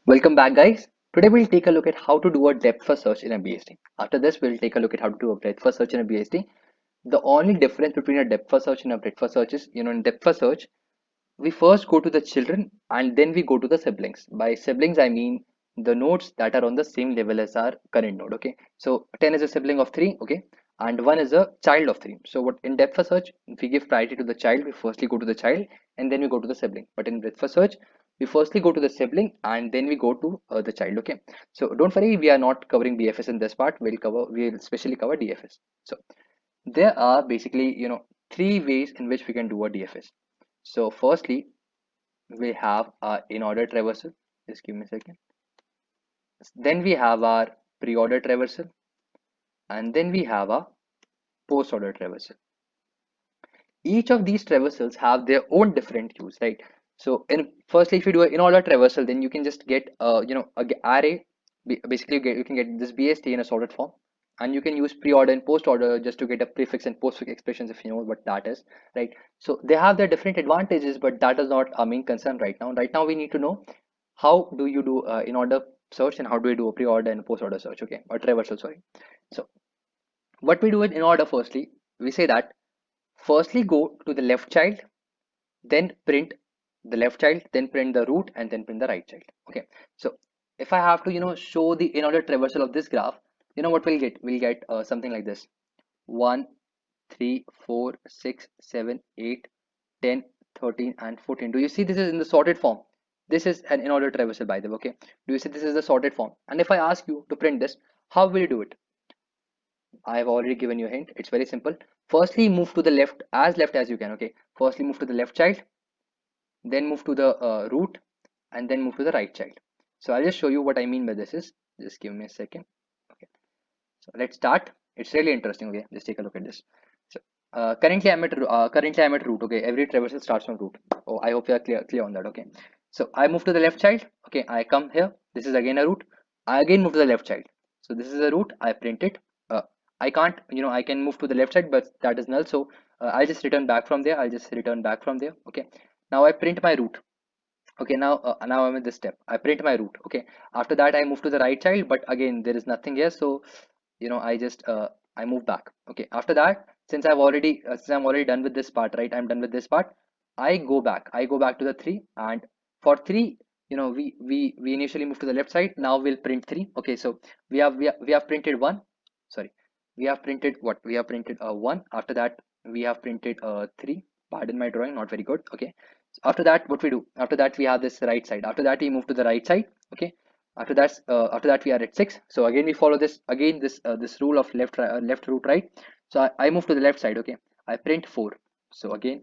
Welcome back, guys. Today we'll take a look at how to do a depth first search in a BSD. After this, we'll take a look at how to do a breadth first search in a BSD. The only difference between a depth first search and a breadth first search is, in depth first search, we first go to the children and then we go to the siblings. By siblings, I mean the nodes that are on the same level as our current node. Okay, so 10 is a sibling of 3. Okay, and 1 is a child of 3. So what in depth first search, if we give priority to the child, we firstly go to the child and then we go to the sibling. But in breadth first search, we firstly go to the sibling and then we go to the child. Okay, so don't worry, we are not covering BFS in this part. We'll especially cover DFS. So there are basically three ways in which we can do a DFS. So firstly, we have our in-order traversal. Just give me a second. Then we have our pre-order traversal, and then we have our post-order traversal. Each of these traversals have their own different use, right? So in firstly, if you do an in-order traversal, then you can just get array. Basically, you can get this BST in a sorted form, and you can use pre-order and post-order just to get a prefix and postfix expressions if you know what that is, right? So they have their different advantages, but that is not our main concern right now. Right now, we need to know how do you do in-order search and how do you do a pre-order and post-order search, okay, or traversal, sorry. So what we do in order, firstly, we say that firstly go to the left child, then print the left child, then print the root, and then print the right child. Okay, so if I have to show the in order traversal of this graph, what we'll get? We'll get something like this: 1, 3, 4, 6, 7, 8, 10, 13, and 14. Do you see this is in the sorted form? This is an in order traversal, by the way. Okay, do you see this is the sorted form? And if I ask you to print this, how will you do it? I have already given you a hint. It's very simple. Firstly, move to the left as you can. Okay, firstly move to the left child, then move to the root, and then move to the right child. So I'll just show you what I mean by this is, just give me a second. Okay, so let's start. It's really interesting. Okay, just take a look at this. So currently I'm at root. Okay, every traversal starts from root. Oh, I hope you are clear on that. Okay, so I move to the left child. Okay, I come here. This is again a root. I again move to the left child. So this is a root. I print it. uh, I can't, I can move to the left side, but that is null. So I'll just return back from there. I'll just return back from there. Okay, now I print my root. Okay, now I'm in this step. I print my root. Okay, after that I move to the right child, but again there is nothing here. So I just I move back. Okay, after that, since I'm already done with this part, right? I'm done with this part. I go back to the 3, and for 3, we initially move to the left side. Now we'll print 3. Okay, so we have printed 1. Sorry, we have printed what? We have printed 1. After that we have printed 3. Pardon my drawing, not very good. Okay, so after that, what we do? After that, we have this right side. After that, we move to the right side. Okay, after that we are at 6. So again we follow this rule of left root right. So I move to the left side. Okay, I print 4. So again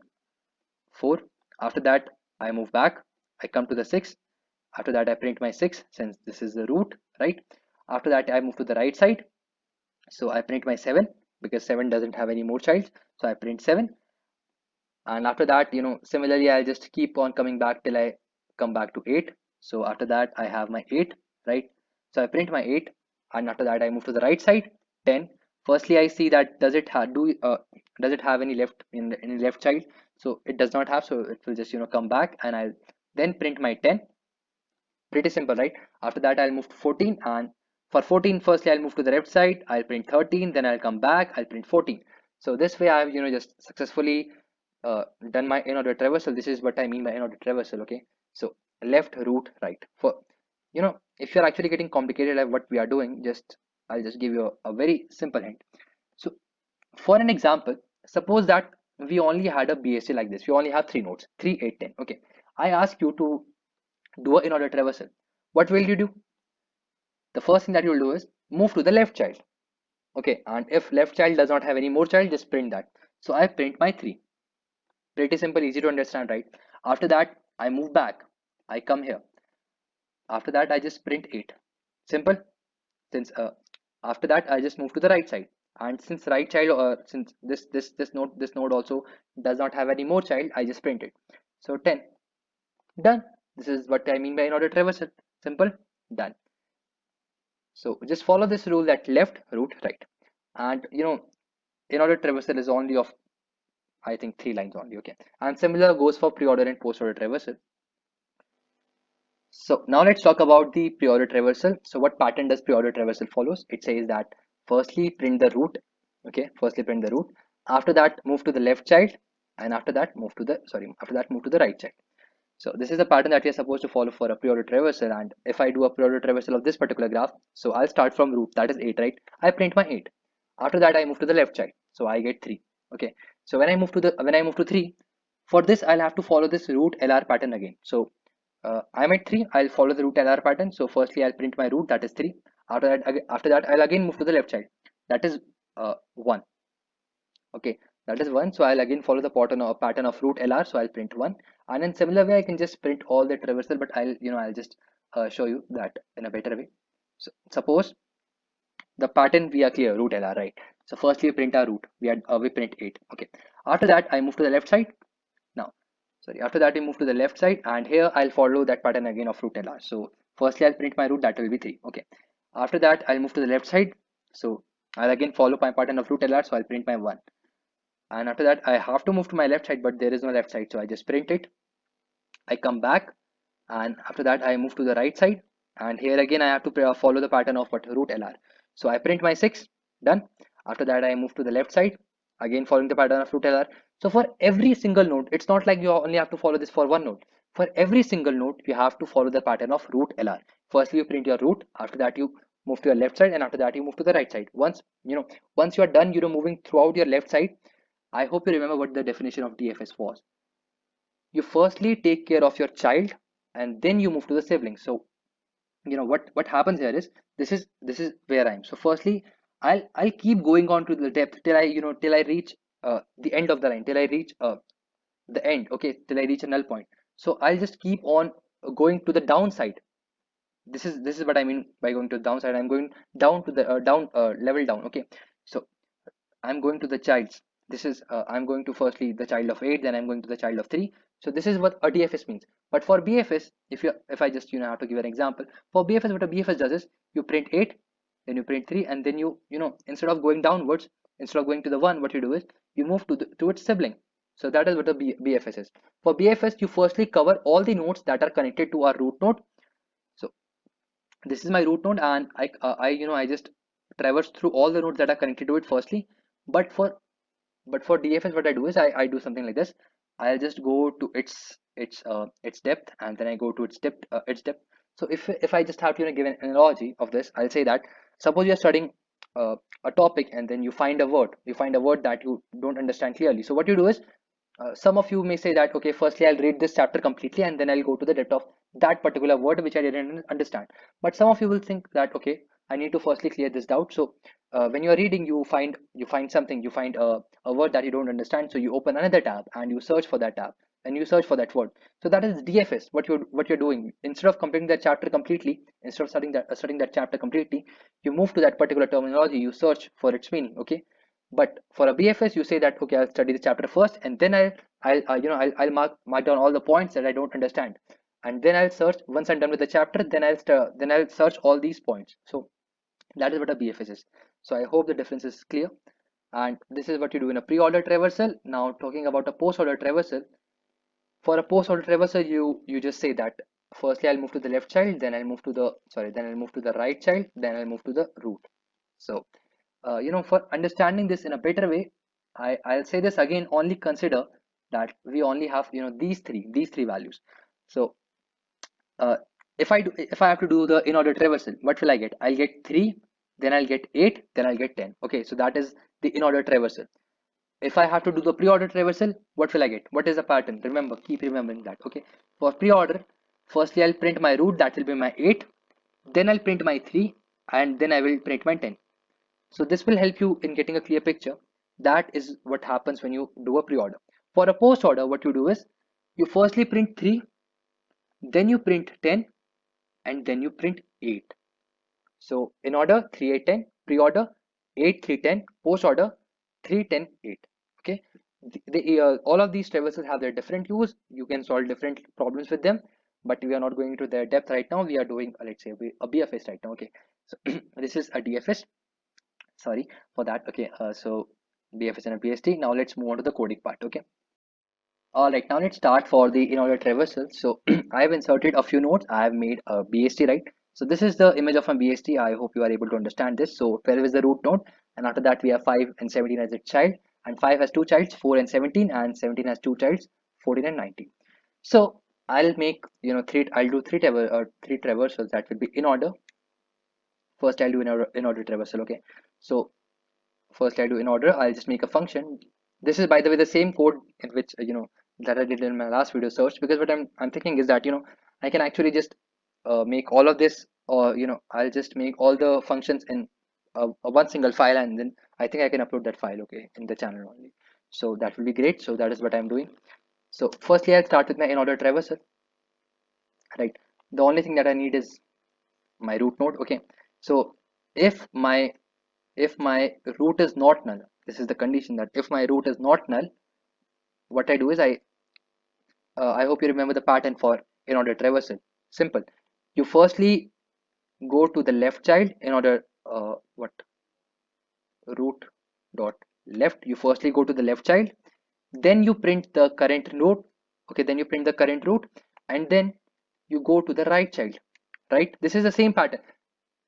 4. After that I move back. I come to the 6. After that I print my 6, since this is the root, right? After that I move to the right side. So I print my 7, because 7 doesn't have any more childs. So I print 7. And after that, similarly I'll just keep on coming back till I come back to 8. So after that I have my 8, right? So I print my 8, and after that I move to the right side. 10. Firstly I see that does it have any left in any left child? So it does not have, so it will just come back, and I'll then print my 10. Pretty simple, right? After that I'll move to 14, and for 14, firstly I'll move to the left side. I'll print 13, then I'll come back, I'll print 14. So this way I've just successfully done my in-order traversal. This is what I mean by in-order traversal. Okay, so left, root, right. For if you're actually getting complicated like what we are doing, just I'll just give you a very simple hint. So for an example, suppose that we only had a BSC like this. We only have 3 nodes, 3, 8, 10. Okay, I ask you to do a in-order traversal. What will you do? The first thing that you'll do is move to the left child. Okay, and if left child does not have any more child, just print that. So I print my 3. Pretty simple, easy to understand, right? After that I move back. I come here. After that I just print 8. Simple. Since after that I just move to the right side, and since right child, since this node also does not have any more child, I just print it. So 10. Done. This is what I mean by in-order traversal. Simple. Done. So just follow this rule, that left, root, right. And in-order traversal is only of, I think, 3 lines only. Okay, and similar goes for pre-order and post-order traversal. So now let's talk about the pre-order traversal. So what pattern does pre-order traversal follows? It says that firstly print the root. Okay, firstly print the root. After that move to the left child, and after that move to the right child. So this is the pattern that we are supposed to follow for a pre-order traversal. And if I do a pre-order traversal of this particular graph, so I'll start from root, that is 8, right? I print my 8. After that I move to the left child, so I get 3. Okay, so when I move to 3, for this I'll have to follow this root LR pattern again. So I'm at 3, I'll follow the root LR pattern. So firstly I'll print my root, that is 3. After that I'll again move to the left child, that is 1. Okay, that is 1. So I'll again follow the pattern of root LR, so I'll print 1. And in similar way I can just print all the traversal, but I'll just show you that in a better way. So suppose the pattern we are clear, root LR, right? So firstly we print our root, we print 8. Okay, after that I move to the left side. Now sorry, after that I move to the left side, and here I'll follow that pattern again of root LR. So firstly I'll print my root, that will be 3. Okay, after that I'll move to the left side, so I'll again follow my pattern of root LR, so I'll print my 1. And after that I have to move to my left side, but there is no left side, so I just print it. I come back, and after that I move to the right side, and here again I have to follow the pattern of what root LR. So I print my 6. Done. After that I move to the left side, again following the pattern of root LR. So for every single node, it's not like you only have to follow this for one node. For every single node you have to follow the pattern of root LR. Firstly you print your root, after that you move to your left side, and after that you move to the right side. Once you are done moving throughout your left side, I hope you remember what the definition of DFS was. You firstly take care of your child, and then you move to the sibling. So what happens here is, this is where I am. So firstly I'll keep going on to the depth till I reach the end of the line, till I reach the end. Okay, till I reach a null point. So I'll just keep on going to the downside. This is what I mean by going to the downside. I'm going down to the down level down. Okay, so I'm going to the childs. I'm going to firstly the child of 8, then I'm going to the child of 3. So this is what a DFS means. But for BFS, if I just have to give an example, for BFS, what a BFS does is you print 8, then you print 3, and then instead of going downwards, instead of going to the 1, what you do is you move to its sibling. So that is what a BFS is. For BFS, you firstly cover all the nodes that are connected to our root node. So this is my root node, and I just traverse through all the nodes that are connected to it firstly. But for DFS, what I do is I do something like this. I'll just go to its depth, and then I go to its depth. So if I just have to give an analogy of this, I'll say that suppose you're studying a topic, and then you find a word that you don't understand clearly. So what you do is, some of you may say that, okay, firstly I'll read this chapter completely, and then I'll go to the depth of that particular word which I didn't understand. But some of you will think that, okay, I need to firstly clear this doubt. So when you're reading, you find something, you find a word that you don't understand, so you open another tab and you search for that tab, and you search for that word. So that is DFS. What you're doing, instead of completing that chapter completely, instead of studying that chapter completely, you move to that particular terminology, you search for its meaning. Okay, but for a BFS, you say that, okay, I'll study the chapter first, and then I'll mark down all the points that I don't understand, and then I'll search. Once I'm done with the chapter, then I'll search all these points. So that is what a BFS is. So I hope the difference is clear. And this is what you do in a pre-order traversal. Now talking about a post-order traversal. For a post-order traversal, you just say that firstly I'll move to the left child, then I'll move to the right child, then I'll move to the root. So for understanding this in a better way, I'll say this again. Only consider that we only have these three values. So uh, if I have to do the in order traversal, what will I get? I'll get 3, then I'll get 8, then I'll get 10. Okay, so that is the in order traversal. If I have to do the pre-order traversal, what will I get? What is the pattern? Remember, keep remembering that. Okay, for pre-order, firstly I'll print my root, that will be my 8, then I'll print my 3, and then I will print my 10. So this will help you in getting a clear picture. That is what happens when you do a pre-order. For a post-order, what you do is you firstly print 3, then you print 10, and then you print 8. So in order 3, 8, 10, pre-order 8, 3, 10, post-order 3, 10, 8. Okay. All of these traversals have their different use. You can solve different problems with them, but we are not going into their depth right now. We are doing, let's say, a BFS right now. Okay. So this is a DFS. Sorry for that. Okay, so BFS and a BST. Now let's move on to the coding part. Okay, All right, now let's start for the in-order traversal. So I have inserted a few nodes. I have made a BST, right? So this is the image of my BST. I hope you are able to understand this. So 12 is the root node, and after that we have 5 and 17 as its child, and 5 has two childs, 4 and 17, and 17 has two childs, 14 and 19. So I'll make I'll do three traversals that will be in order. First I'll do in order traversal. Okay, so first I do in order. I'll just make a function. This is, by the way, the same code in which that I did in my last video search, because what I'm thinking is that I can actually just make all of this, or I'll just make all the functions in a one single file, and then I think I can upload that file, okay, in the channel only. So that will be great. So that is what I'm doing. So firstly I'll start with my in order traversal, right? The only thing that I need is my root node. Okay, so if my if my root is not null, this is the condition, that if my root is not null, what I do is I hope you remember the pattern for in order traversal. Simple. You firstly go to the left child in order what root dot left. You firstly go to the left child, then you print the current node. Okay, then you print the current root, and then you go to the right child. Right? This is the same pattern.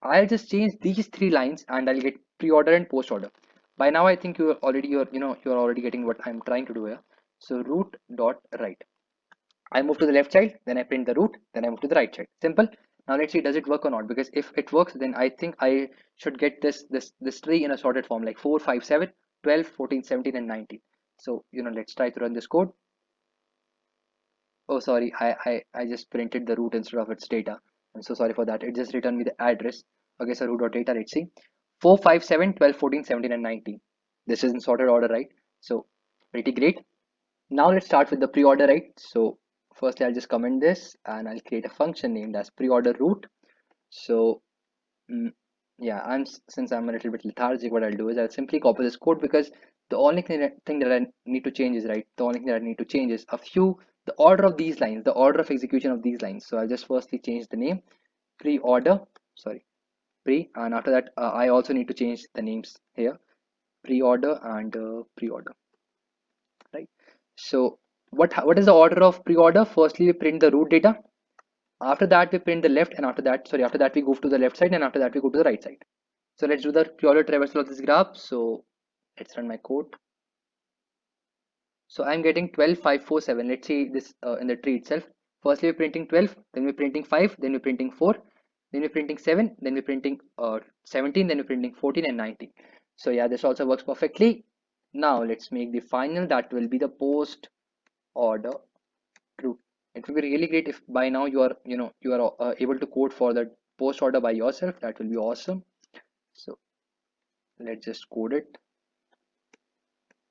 I'll just change these three lines and I'll get pre-order and post-order. By now I think you're already getting what I'm trying to do here. So root dot right. I move to the left child, then I print the root, then I move to the right child. Simple. Now let's see, does it work or not? Because if it works, then I think I should get this tree in a sorted form, like 4, 5, 7, 12, 14, 17, and 19. So let's try to run this code. Oh, sorry, I just printed the root instead of its data. I'm so sorry for that. It just returned me the address. Okay, so root dot data, let's see. 4, 5, 7, 12, 14, 17, and 19. This is in sorted order, right? So pretty great. Now let's start with the pre-order, right? So firstly I'll just comment this and I'll create a function named as pre-order root. So mm, yeah, since I'm a little bit lethargic, what I'll do is I'll simply copy this code, because the only thing that I need to change is, right, the only thing that I need to change is the order of these lines, the order of execution of these lines. So I'll just firstly change the name pre-order, sorry, and after that I also need to change the names here, pre-order and pre-order, right? So what is the order of pre-order? Firstly we print the root data, after that we print the left, and after that we go to the left side, and after that we go to the right side. So let's do the pre-order traversal of this graph. So let's run my code. So I'm getting 12, 5, 4, 7. Let's see this in the tree itself. Firstly we're printing 12, then we're printing 5, then we're printing 4, then we're printing 7, then we're printing 17, then we're printing 14 and 19. So yeah, this also works perfectly. Now let's make the final, that will be the post order root. It will be really great if by now you are able to code for the post order by yourself. That will be awesome. So let's just code it.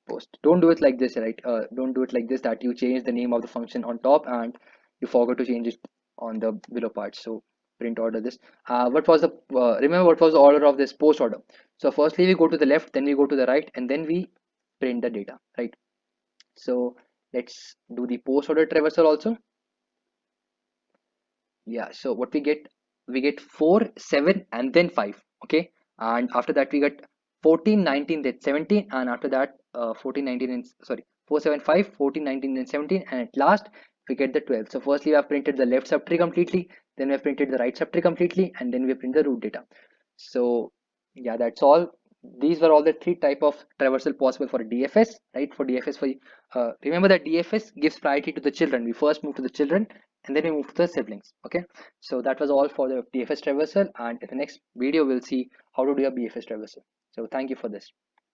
Post. Don't do it like this, right? Don't do it like this, that you change the name of the function on top and you forgot to change it on the below part. So print order this. What was the remember what was the order of this post order? So firstly we go to the left, then we go to the right, and then we print the data, right? So let's do the post order traversal also. Yeah, so what we get 4, 7, and then 5. Okay, and after that we get 14, 19, then 17, and after that 14, 19, and sorry, 4, 7, 5, 14, 19, then 17, and at last we get the 12. So firstly we have printed the left subtree completely, then we have printed the right subtree completely, and then we print the root data. So yeah, that's all. These were all the three type of traversal possible for DFS, right? For DFS, for remember that DFS gives priority to the children. We first move to the children, and then we move to the siblings. Okay, so that was all for the DFS traversal, and in the next video we'll see how to do a BFS traversal. So thank you for this.